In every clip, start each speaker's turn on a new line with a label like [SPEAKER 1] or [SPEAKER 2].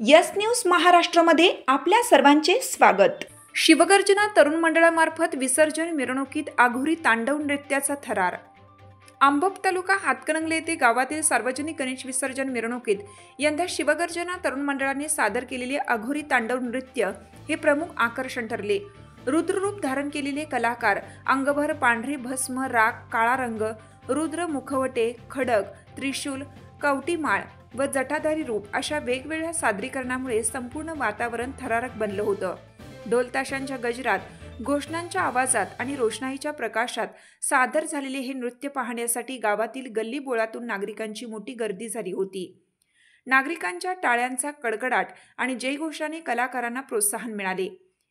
[SPEAKER 1] Yes news महाराष्ट्रामध्ये आपल्या सर्वांचे स्वागत। शिवगर्जना तरुण मंडळामार्फत विसर्जन मिरवणुकीत आघोरी तांडव नृत्याचा थरार। आंबोप तालुका हातकणंगले येथे गावातील सार्वजनिक गणेश विसर्जन मिरवणुकीत यंदा शिवगर्जना तरुण मंडळाने सादर केलेले आघोरी तांडव नृत्य हे प्रमुख आकर्षण ठरले। रुद्ररूप धारण केलेले कलाकार अंगभर पांढरी भस्म, राख, काळा रंग, रुद्र मुखवटे, खडग, त्रिशूल, कवटीमाळ व जटाधारी रूप अशा वेगवेगळ्या सादरीकरणामुळे संपूर्ण वातावरण थरारक बनलं होतं। ढोल ताशांच्या गजरात, घोषणांच्या आवाजात आणि रोषणाईच्या प्रकाशात सादर झालेले हे नृत्य पाहण्यासाठी गावातील गल्ली बोळातून नागरिकांची मोठी गर्दी झाली होती। नागरिकांच्या टाळ्यांचा कडकडाट आणि जयघोषाने कलाकारांना प्रोत्साहन मिळाले।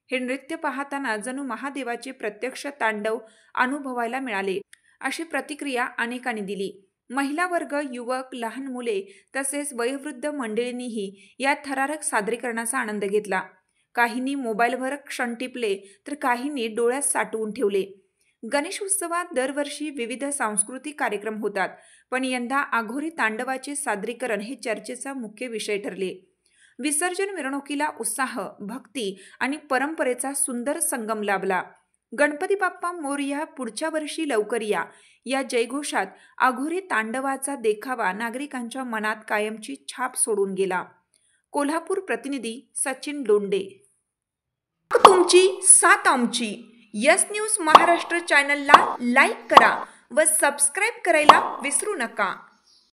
[SPEAKER 1] हे नृत्य पाहताना जणू महादेवाचे प्रत्यक्ष तांडव अनुभवायला मिळाले अशी प्रतिक्रिया अनेकांनी दिली। महिला वर्ग, युवक, लहान मुले तसेच वयोवृद्ध मंडळींनीही या थरारक सादरीकरणाचा आनंद घेतला। काहींनी मोबाईलवर क्षण टिपले तर काहींनी डोळ्यात साठवून ठेवले। गणेश उत्सवात दरवर्षी विविध सांस्कृतिक कार्यक्रम होतात, पण यंदा आघोरी तांडवाचे सादरीकरण हे चर्चेचा मुख्य विषय ठरले। विसर्जन मिरवणुकीला उत्साह, भक्ती आणि परंपरेचा सुंदर संगम लाभला। गणपती बाप्पा मोरया, पुढच्या वर्षी लवकर या, या जयघोषात आघोरी तांडवाचा देखावा नागरिकांच्या मनात कायमची छाप सोडून गेला। कोल्हापूर प्रतिनिधी सचिन लोंडे। तुमची साथ आमची। यस न्यूज महाराष्ट्र चॅनलला लाईक करा व सबस्क्राईब करायला विसरू नका।